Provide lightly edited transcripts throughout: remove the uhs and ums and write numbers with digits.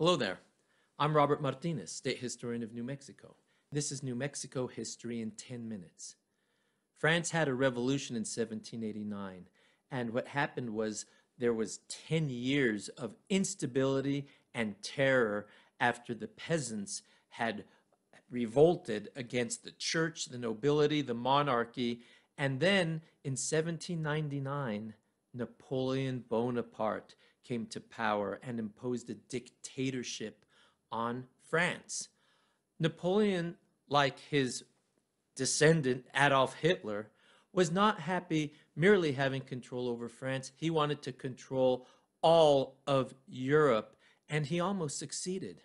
Hello there. I'm Robert Martinez, State Historian of New Mexico. This is New Mexico History in 10 minutes. France had a revolution in 1789, and what happened was there was 10 years of instability and terror after the peasants had revolted against the church, the nobility, the monarchy, and then in 1799, Napoleon Bonaparte came to power and imposed a dictatorship on France. Napoleon, like his descendant Adolf Hitler, was not happy merely having control over France. He wanted to control all of Europe, and he almost succeeded.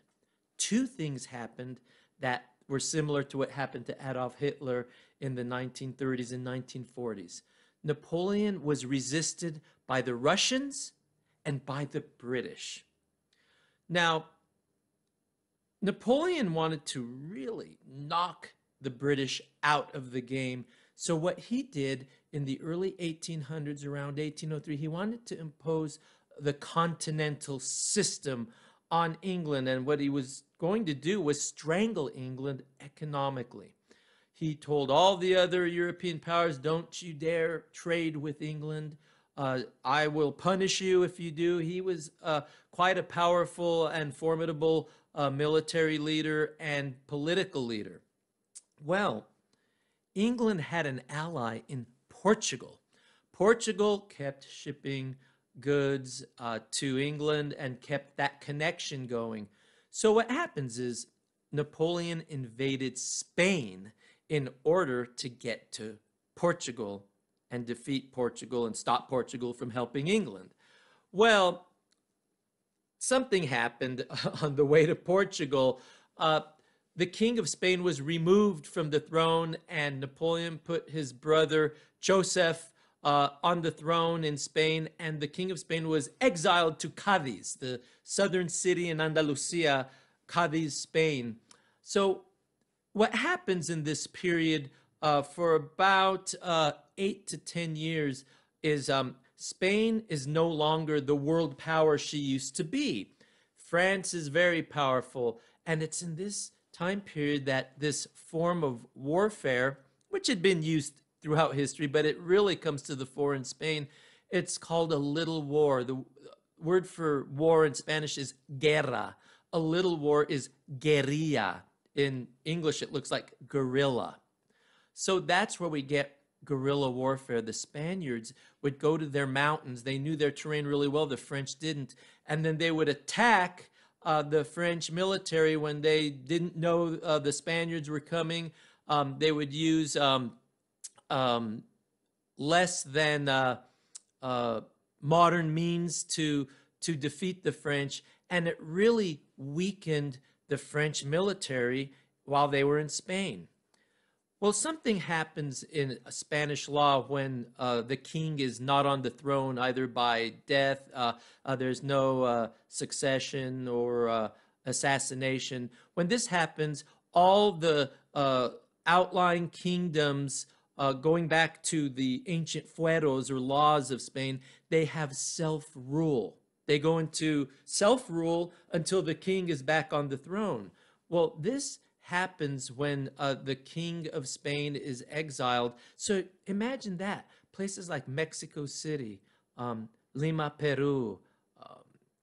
Two things happened that were similar to what happened to Adolf Hitler in the 1930s and 1940s. Napoleon was resisted by the Russians and by the British. Now, Napoleon wanted to really knock the British out of the game. So what he did in the early 1800s, around 1803, he wanted to impose the continental system on England. And what he was going to do was strangle England economically. He told all the other European powers, don't you dare trade with England. I will punish you if you do. He was quite a powerful and formidable military leader and political leader. Well, England had an ally in Portugal. Portugal kept shipping goods to England and kept that connection going. So what happens is Napoleon invaded Spain in order to get to Portugal and defeat Portugal and stop Portugal from helping England. Well, something happened on the way to Portugal. The King of Spain was removed from the throne, and Napoleon put his brother Joseph on the throne in Spain, and the King of Spain was exiled to Cadiz, the southern city in Andalusia, Cadiz, Spain. So what happens in this period for about 8 to 10 years is Spain is no longer the world power she used to be. France is very powerful, and it's in this time period that this form of warfare, which had been used throughout history, but it really comes to the fore in Spain, it's called a little war. The word for war in Spanish is guerra. A little war is guerrilla. In English, it looks like guerrilla. So that's where we get guerrilla warfare. The Spaniards would go to their mountains. They knew their terrain really well. The French didn't. And then they would attack the French military when they didn't know the Spaniards were coming. They would use less than modern means to defeat the French. And it really weakened the French military while they were in Spain. Well, something happens in Spanish law when the king is not on the throne, either by death, there's no succession or assassination. When this happens, all the outlying kingdoms, going back to the ancient fueros or laws of Spain, they have self-rule. They go into self-rule until the king is back on the throne. Well, this happens when the king of Spain is exiled. So imagine that. Places like Mexico City, Lima, Peru,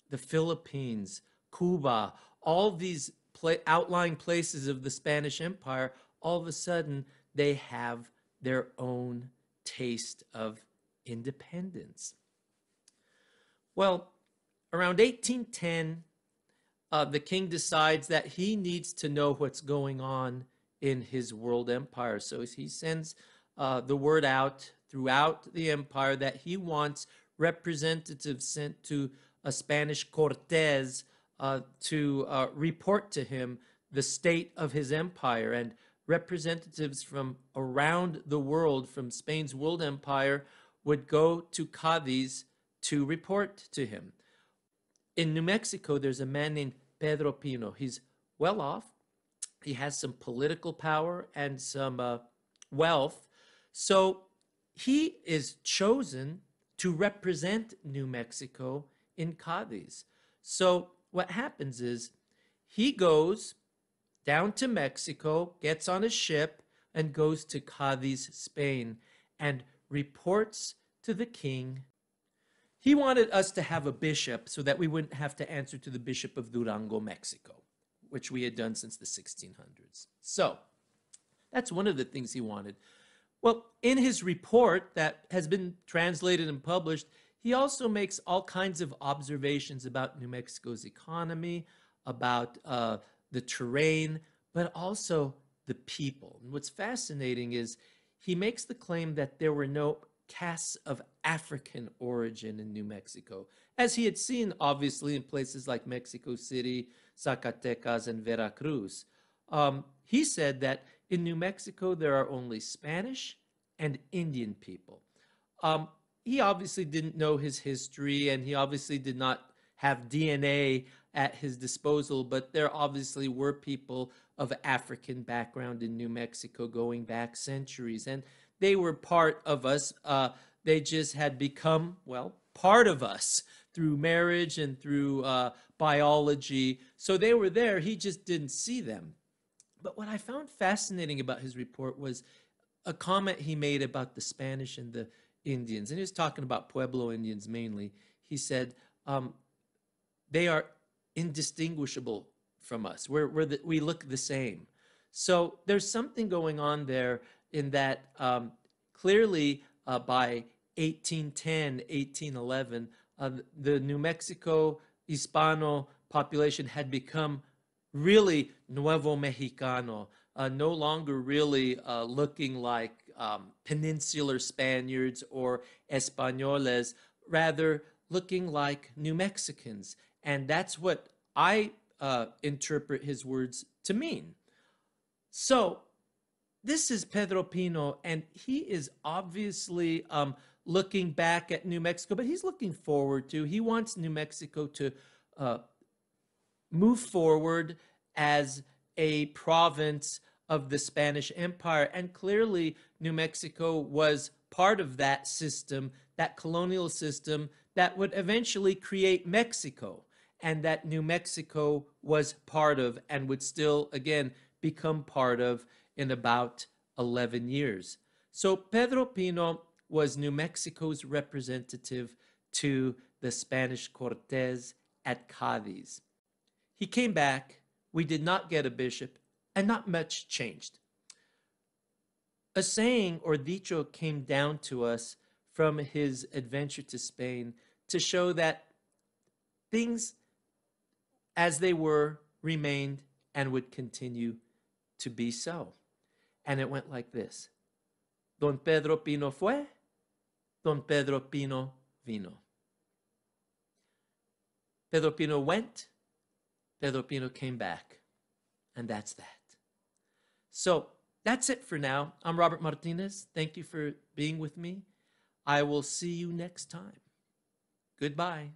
the Philippines, Cuba, all these outlying places of the Spanish Empire, all of a sudden they have their own taste of independence. Well, around 1810, the king decides that he needs to know what's going on in his world empire. So he sends the word out throughout the empire that he wants representatives sent to a Spanish Cortes to report to him the state of his empire. And representatives from around the world, from Spain's world empire, would go to Cadiz to report to him. In New Mexico, there's a man named Pedro Pino. He's well off. He has some political power and some wealth. So he is chosen to represent New Mexico in Cadiz. So what happens is he goes down to Mexico, gets on a ship, and goes to Cadiz, Spain, and reports to the king. He wanted us to have a bishop so that we wouldn't have to answer to the Bishop of Durango, Mexico, which we had done since the 1600s. So that's one of the things he wanted. Well, in his report that has been translated and published, he also makes all kinds of observations about New Mexico's economy, about the terrain, but also the people. And what's fascinating is he makes the claim that there were no castes of African origin in New Mexico, as he had seen, obviously, in places like Mexico City, Zacatecas, and Veracruz. He said that in New Mexico, there are only Spanish and Indian people. He obviously didn't know his history, and he obviously did not have DNA at his disposal, but there obviously were people of African background in New Mexico going back centuries, and they were part of us. They just had become, well, part of us through marriage and through biology. So they were there. He just didn't see them. But what I found fascinating about his report was a comment he made about the Spanish and the Indians. And he was talking about Pueblo Indians mainly. He said, they are indistinguishable from us. We look the same. So there's something going on there in that clearly by 1810, 1811, the New Mexico Hispano population had become really Nuevo Mexicano, no longer really looking like peninsular Spaniards or Españoles, rather looking like New Mexicans. And that's what I interpret his words to mean. So this is Pedro Pino, and he is obviously looking back at New Mexico, but he's looking forward to. He wants New Mexico to move forward as a province of the Spanish Empire. And clearly, New Mexico was part of that system, that colonial system that would eventually create Mexico, and that New Mexico was part of and would still, again, become part of in about 11 years. So Pedro Pino was New Mexico's representative to the Spanish Cortes at Cadiz. He came back, we did not get a bishop, and not much changed. A saying or dicho came down to us from his adventure to Spain to show that things as they were remained and would continue to be so. And it went like this. Don Pedro Pino fue, Don Pedro Pino vino. Pedro Pino went, Pedro Pino came back. And that's that. So that's it for now. I'm Robert Martinez. Thank you for being with me. I will see you next time. Goodbye.